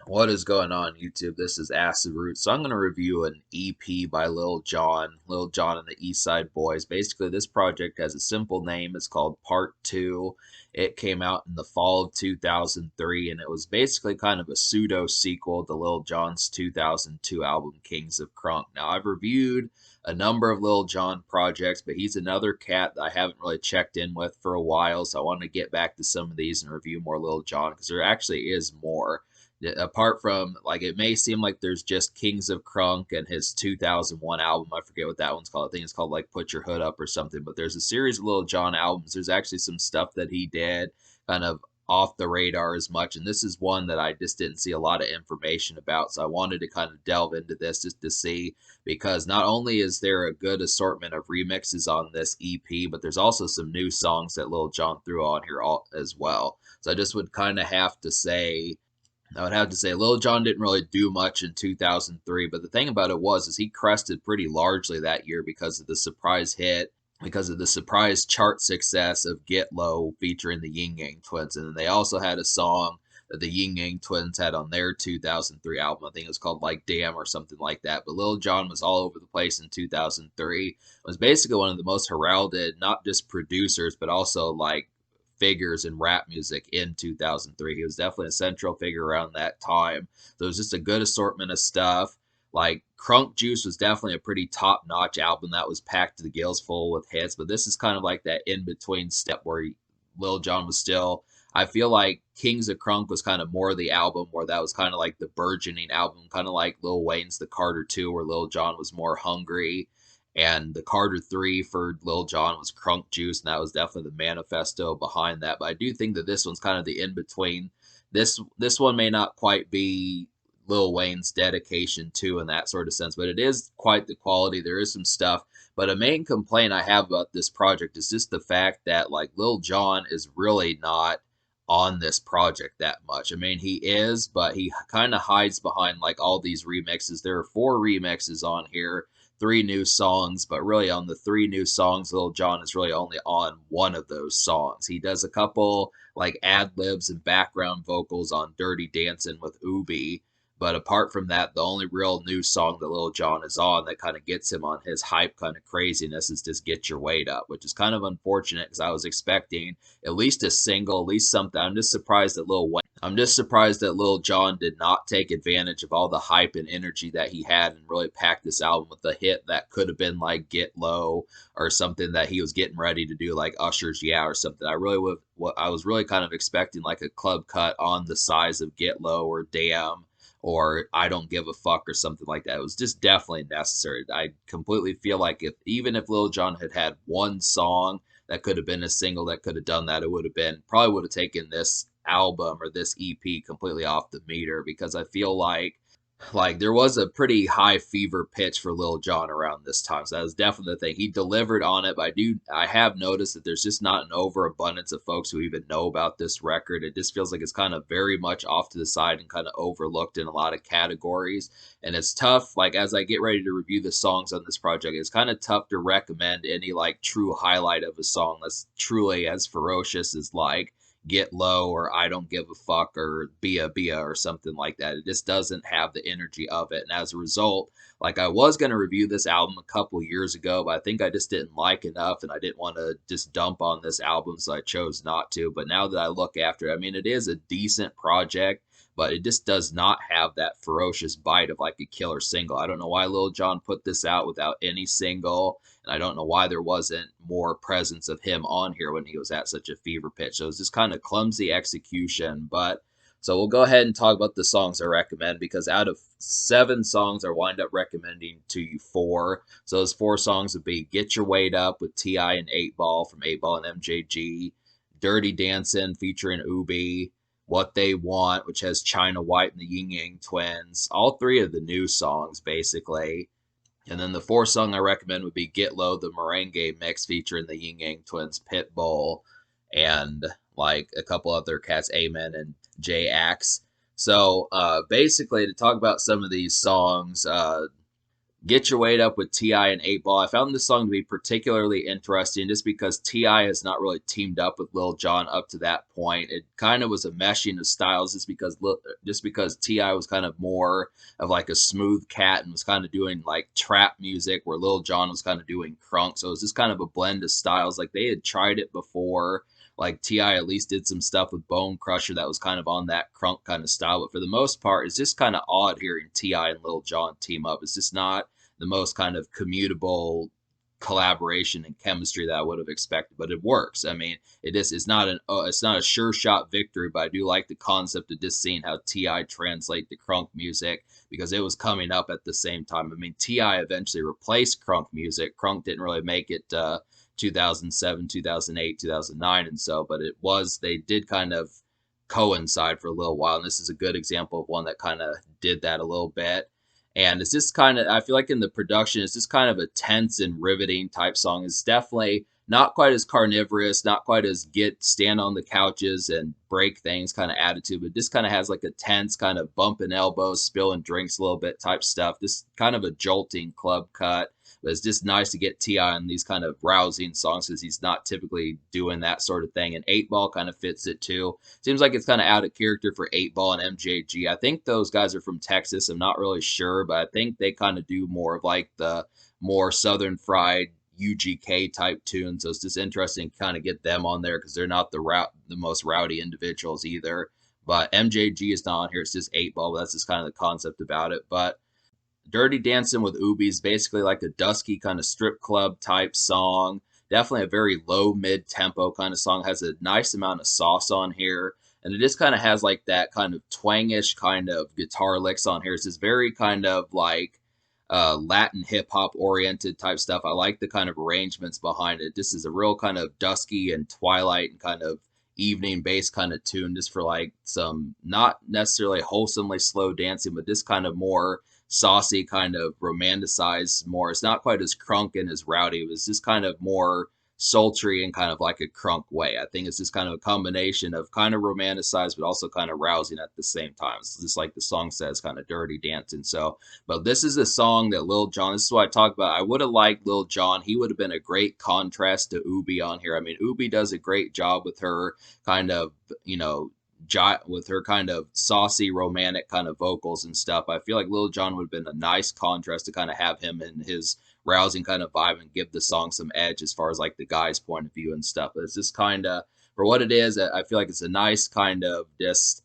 What is going on, YouTube? This is Acid Root. So I'm going to review an EP by Lil Jon, Lil Jon and the East Side Boyz. Basically, this project has a simple name. It's called Part 2. It came out in the fall of 2003, and it was basically kind of a pseudo sequel to Lil Jon's 2002 album, Kings of Crunk. Now, I've reviewed a number of Lil Jon projects, but he's another cat that I haven't really checked in with for a while, so I want to get back to some of these and review more Lil Jon because there actually is more. Apart from, like, it may seem like there's just Kings of Crunk and his 2001 album. I forget what that one's called. I think it's called like Put Your Hood Up or something. But there's a series of Lil Jon albums. There's actually some stuff that he did kind of off the radar as much. And this is one that I just didn't see a lot of information about. So I wanted to kind of delve into this just to see, because not only is there a good assortment of remixes on this EP, but there's also some new songs that Lil Jon threw on here as well. So I just would kind of have to say, Lil Jon didn't really do much in 2003, but the thing about it is he crested pretty largely that year because of the surprise hit, because of the surprise chart success of Get Low featuring the Ying Yang Twins. And then they also had a song that the Ying Yang Twins had on their 2003 album. I think it was called like Damn or something like that. But Lil Jon was all over the place in 2003. It was basically one of the most heralded, not just producers, but also like figures in rap music in 2003. He was definitely a central figure around that time. So it was just a good assortment of stuff. Like Crunk Juice was definitely a pretty top notch album that was packed to the gills full with hits, but this is kind of like that in between step where Lil Jon was still. I feel like Kings of Crunk was kind of more of the album where that was kind of like the burgeoning album, kind of like Lil Wayne's The Carter 2, where Lil Jon was more hungry, and the Carter 3 for Lil Jon was Crunk Juice, and that was definitely the manifesto behind that. But I do think that this one's kind of the in between. This one may not quite be Lil Wayne's dedication to in that sort of sense, but it is quite the quality. There is some stuff. But a main complaint I have about this project is just the fact that like Lil Jon is really not on this project that much. I mean, he is, but he kind of hides behind like all these remixes. There are 4 remixes on here, 3 new songs, but really on the 3 new songs, Lil Jon is really only on one of those songs. He does a couple like ad libs and background vocals on Dirty Dancing with Ubi, but apart from that, the only real new song that Lil Jon is on that kind of gets him on his hype kind of craziness is just Get Your Weight Up, which is kind of unfortunate because I was expecting at least a single, at least something. I'm just surprised that Lil Jon did not take advantage of all the hype and energy that he had and really pack this album with a hit that could have been like Get Low or something that he was getting ready to do, like Usher's Yeah or something. I was really kind of expecting like a club cut on the size of Get Low or Damn or I Don't Give a Fuck or something like that. It was just definitely necessary. I completely feel like even if Lil Jon had had one song that could have been a single that could have done that, it would have been probably would have taken this album or this EP completely off the meter, because I feel like there was a pretty high fever pitch for Lil Jon around this time. So that was definitely the thing. He delivered on it, but I have noticed that there's just not an overabundance of folks who even know about this record. It just feels like it's kind of very much off to the side and kind of overlooked in a lot of categories. And it's tough, like as I get ready to review the songs on this project, it's kind of tough to recommend any like true highlight of a song that's truly as ferocious as like Get Low or I Don't Give a Fuck or Bia Bia or something like that. It just doesn't have the energy of it. And as a result, like I was going to review this album a couple years ago, but I think I just didn't like enough and I didn't want to just dump on this album, so I chose not to. But now that I look after it, I mean, it is a decent project, but it just does not have that ferocious bite of like a killer single. I don't know why Lil Jon put this out without any single, and I don't know why there wasn't more presence of him on here when he was at such a fever pitch. So it was just kind of clumsy execution. But so we'll go ahead and talk about the songs I recommend, because out of 7 songs, I wind up recommending to you 4. So those 4 songs would be Get Your Weight Up with T.I. and 8 Ball from 8 Ball and MJG, Dirty Dancing featuring Ubi, What They Want, which has China White and the Ying Yang Twins, all 3 of the new songs basically. And then the 4th song I recommend would be Get Low, the merengue mix featuring the Ying Yang Twins, Pitbull, and like a couple other cats, Amen and J Axe. So basically, to talk about some of these songs, Get Your Weight Up with T.I. and 8 Ball. I found this song to be particularly interesting just because T.I. has not really teamed up with Lil Jon up to that point. It kind of was a meshing of styles just because T.I. was kind of more of like a smooth cat and was kind of doing like trap music where Lil Jon was kind of doing crunk. So it was just kind of a blend of styles. Like they had tried it before. Like T.I. at least did some stuff with Bone Crusher that was kind of on that crunk kind of style. But for the most part, it's just kind of odd hearing T.I. and Lil Jon team up. It's just not the most kind of commutable collaboration and chemistry that I would have expected, but it works. I mean, it's not it's not a sure shot victory, but I do like the concept of just seeing how Ti translate the crunk music because it was coming up at the same time. I mean, Ti eventually replaced crunk music. Crunk didn't really make it 2007, 2008, 2009, and so, but it was they did kind of coincide for a little while, and this is a good example of one that kind of did that a little bit. And it's just kind of, I feel like in the production, it's just kind of a tense and riveting type song. It's definitely not quite as carnivorous, not quite as get stand on the couches and break things kind of attitude, but just kind of has like a tense kind of bumping elbows, spilling drinks a little bit type stuff. Just kind of a jolting club cut. But it's just nice to get Ti on these kind of rousing songs because he's not typically doing that sort of thing. And 8 Ball kind of fits it too. Seems like it's kind of out of character for 8 Ball and MJG. I think those guys are from Texas. I'm not really sure, but I think they kind of do more of like the more Southern fried UGK type tunes. So it's just interesting to kind of get them on there because they're not the most rowdy individuals either. But MJG is not on here. It's just 8 Ball. But that's just kind of the concept about it. But Dirty Dancing with Ubi is basically like a dusky kind of strip club type song. Definitely a very low mid tempo kind of song. Has a nice amount of sauce on here. And it just kind of has like that kind of twangish kind of guitar licks on here. It's this very kind of like Latin hip hop oriented type stuff. I like the kind of arrangements behind it. This is a real kind of dusky and twilight and kind of evening bass kind of tune just for like some not necessarily wholesomely slow dancing, but this kind of more saucy, kind of romanticized more. It's not quite as crunk and as rowdy. It was just kind of more sultry and kind of like a crunk way. I think it's just kind of a combination of kind of romanticized, but also kind of rousing at the same time. It's just like the song says, kind of dirty dancing. So, but this is a song that Lil Jon, this is what I talk about. I would have liked Lil Jon. He would have been a great contrast to Ubi on here. I mean, Ubi does a great job with her kind of, with her kind of saucy romantic kind of vocals and stuff. I feel like Lil Jon would have been a nice contrast to kind of have him in his rousing kind of vibe and give the song some edge as far as like the guy's point of view and stuff. But it's just kind of for what it is. I feel like it's a nice kind of just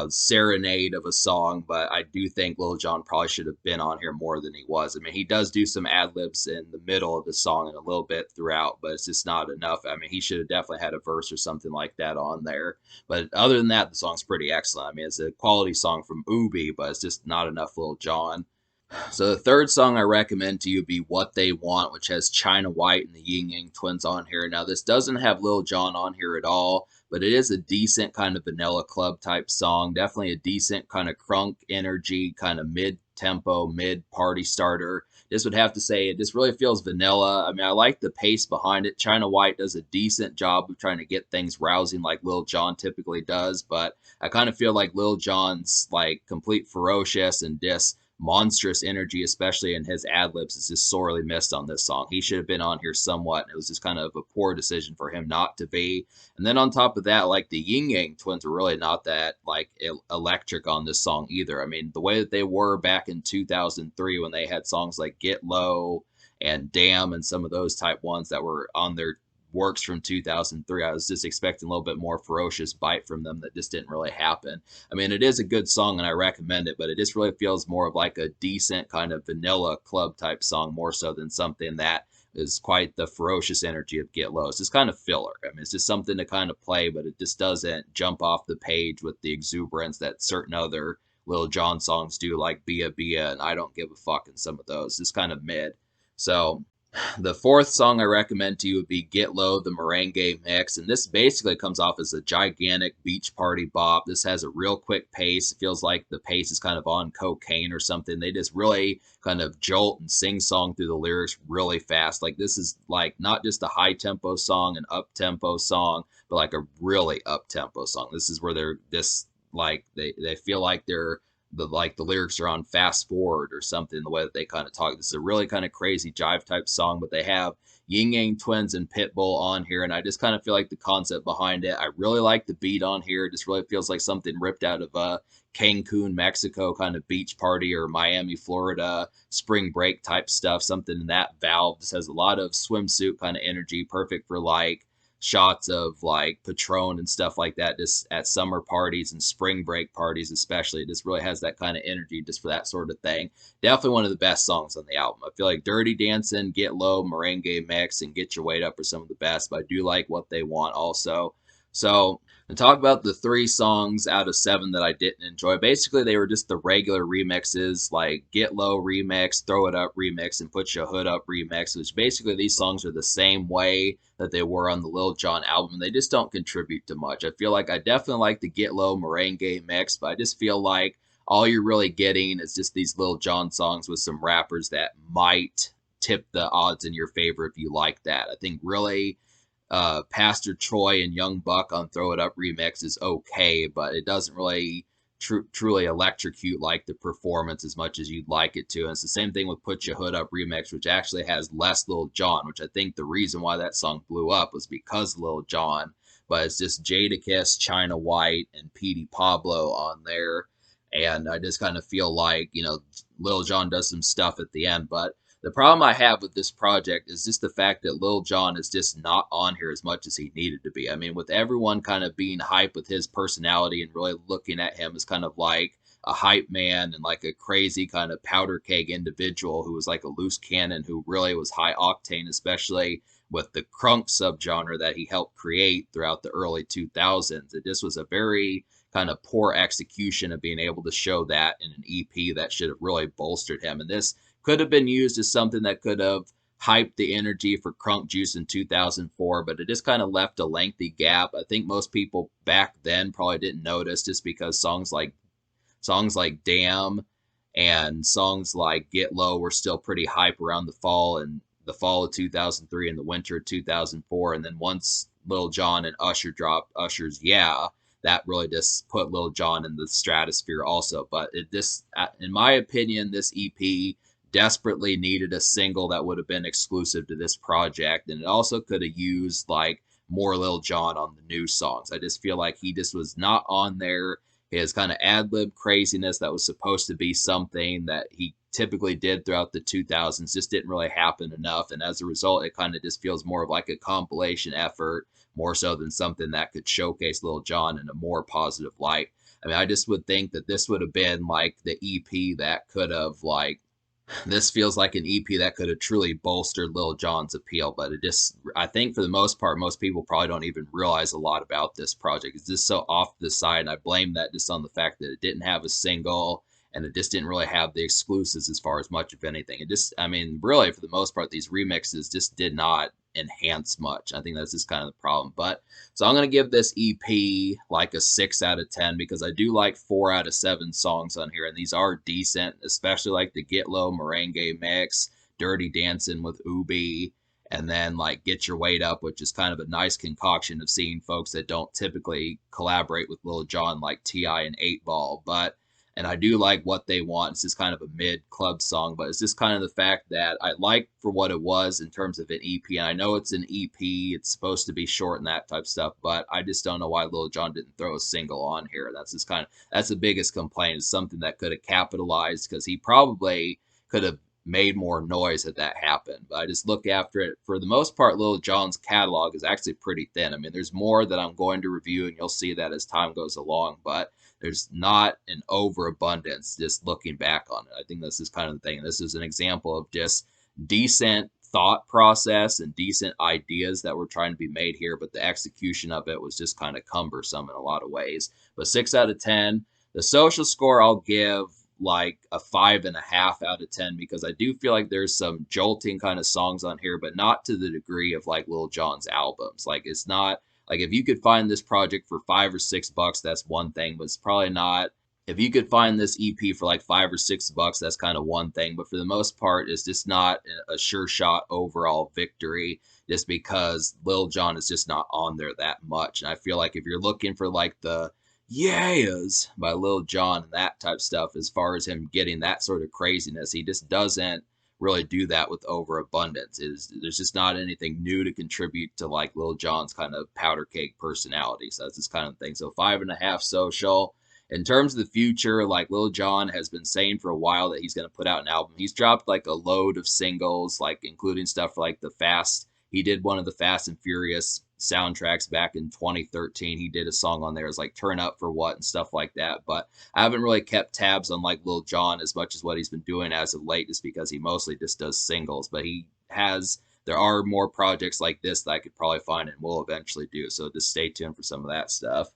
serenade of a song, but I do think Lil Jon probably should have been on here more than he was. I mean, he does do some ad libs in the middle of the song and a little bit throughout, but it's just not enough. I mean, he should have definitely had a verse or something like that on there. But other than that, the song's pretty excellent. I mean, it's a quality song from Ubi, but it's just not enough Lil Jon. So the third song I recommend to you would be What They Want, which has China White and the Ying Yang Twins on here. Now, this doesn't have Lil Jon on here at all, but it is a decent kind of vanilla club type song. Definitely a decent kind of crunk energy, kind of mid-tempo, mid-party starter. This would have to say it just really feels vanilla. I mean, I like the pace behind it. China White does a decent job of trying to get things rousing like Lil Jon typically does, but I kind of feel like Lil Jon's like complete ferocious and just monstrous energy, especially in his ad libs, is just sorely missed on this song. He should have been on here somewhat, and it was just kind of a poor decision for him not to be. And then on top of that, like the Ying Yang Twins are really not that like electric on this song either. I mean, the way that they were back in 2003 when they had songs like Get Low and Damn and some of those type ones that were on their works from 2003. I was just expecting a little bit more ferocious bite from them that just didn't really happen. I mean, it is a good song and I recommend it, but it just really feels more of like a decent kind of vanilla club type song more so than something that is quite the ferocious energy of Get Low. It's just kind of filler. I mean, it's just something to kind of play, but it just doesn't jump off the page with the exuberance that certain other Lil Jon songs do, like Bia Bia and I Don't Give a Fuck and some of those. It's kind of mid. So the fourth song I recommend to you would be Get Low, the Merengue Mix. And this basically comes off as a gigantic beach party bop. This has a real quick pace. It feels like the pace is kind of on cocaine or something. They just really kind of jolt and sing song through the lyrics really fast. Like this is like not just a high tempo song, an up tempo song, but like a really up tempo song. This is where they're this like they feel like they're the lyrics are on fast forward or something, the way that they kind of talk. This is a really kind of crazy jive type song, but they have Ying Yang Twins and Pitbull on here, and I just kind of feel like the concept behind it. I really like the beat on here. It just really feels like something ripped out of Cancun, Mexico kind of beach party, or Miami, Florida spring break type stuff. Something in that valve. Just has a lot of swimsuit kind of energy, perfect for like shots of like Patron and stuff like that, just at summer parties and spring break parties especially. It just really has that kind of energy just for that sort of thing. Definitely one of the best songs on the album. I feel like Dirty Dancing, Get Low, Merengue Mix, and Get Your Weight Up are some of the best, but I do like What They Want also. So to talk about the 3 songs out of 7 that I didn't enjoy, basically they were just the regular remixes, like Get Low remix, Throw It Up remix, and Put Your Hood Up remix, which basically these songs are the same way that they were on the Lil Jon album. They just don't contribute to much. I feel like I definitely like the Get Low Merengue mix, but I just feel like all you're really getting is just these Lil Jon songs with some rappers that might tip the odds in your favor if you like that. I think really Pastor Troy and Young Buck on Throw It Up remix is okay, but it doesn't really truly electrocute like the performance as much as you'd like it to. And it's the same thing with Put Your Hood Up remix, which actually has less Lil Jon, which I think the reason why that song blew up was because Lil Jon. But it's just Jadakiss, China White, and Petey Pablo on there. And I just kind of feel like, Lil Jon does some stuff at the end, but the problem I have with this project is just the fact that Lil Jon is just not on here as much as he needed to be. I mean, with everyone kind of being hype with his personality and really looking at him as kind of like a hype man and like a crazy kind of powder keg individual who was like a loose cannon who really was high octane, especially with the crunk subgenre that he helped create throughout the early 2000s. It just was a very kind of poor execution of being able to show that in an EP that should have really bolstered him. And this could have been used as something that could have hyped the energy for Crunk Juice in 2004, but it just kind of left a lengthy gap. I think most people back then probably didn't notice just because songs like Damn and songs like Get Low were still pretty hype around the fall of 2003 and the winter of 2004. And then once Lil Jon and Usher dropped Usher's Yeah, that really just put Lil Jon in the stratosphere also. But in my opinion, this EP desperately needed a single that would have been exclusive to this project, and it also could have used like more Lil Jon on the new songs. I just feel like he just was not on there. His kind of ad lib craziness that was supposed to be something that he typically did throughout the 2000s just didn't really happen enough, and as a result, it kind of just feels more of like a compilation effort more so than something that could showcase Lil Jon in a more positive light. I mean, I just would think that this would have been like the EP that could have like this feels like an EP that could have truly bolstered Lil Jon's appeal, but I think for the most part, most people probably don't even realize a lot about this project. It's just so off to the side, and I blame that just on the fact that it didn't have a single, and it just didn't really have the exclusives as far as much of anything. I mean, really, for the most part, these remixes just did not enhance much. I think that's just kind of the problem. But so I'm going to give this EP like a 6 out of 10 because I do like 4 out of 7 songs on here, and these are decent, especially like the Get Low Merengue mix, Dirty Dancing with Ubi, and then like Get Your Weight Up, which is kind of a nice concoction of seeing folks that don't typically collaborate with Lil Jon like T.I. and 8 Ball. And I do like What They Want. It's just kind of a mid-club song, but it's just kind of the fact that I like for what it was in terms of an EP. And I know it's an EP. It's supposed to be short and that type of stuff, but I just don't know why Lil Jon didn't throw a single on here. That's the biggest complaint. It's something that could have capitalized because he probably could have made more noise had that happened. But I just look after it. For the most part, Lil Jon's catalog is actually pretty thin. I mean, there's more that I'm going to review, and you'll see that as time goes along, but there's not an overabundance just looking back on it. I think this is kind of the thing. This is an example of just decent thought process and decent ideas that were trying to be made here, but the execution of it was just kind of cumbersome in a lot of ways. But 6 out of 10. The social score I'll give like a 5.5 out of 10 because I do feel like there's some jolting kind of songs on here, but not to the degree of like Lil Jon's albums. Like it's not like if you could find this project for $5 or $6, that's one thing, but it's probably not. If you could find this EP for like $5 or $6, that's kind of one thing. But for the most part, it's just not a sure shot overall victory just because Lil Jon is just not on there that much. And I feel like if you're looking for like the Yeahs by Lil Jon and that type stuff as far as him getting that sort of craziness. He just doesn't really do that with overabundance. There's just not anything new to contribute to like Lil Jon's kind of powder cake personality. So that's this kind of thing. So 5.5 social. In terms of the future, like Lil Jon has been saying for a while that he's gonna put out an album. He's dropped like a load of singles, like including stuff like the Fast. He did one of the Fast and Furious soundtracks back in 2013. He did a song on there as like Turn Up for What and stuff like that. But I haven't really kept tabs on like Lil Jon as much as what he's been doing as of late, just because he mostly just does singles. But there are more projects like this that I could probably find and will eventually do. So just stay tuned for some of that stuff.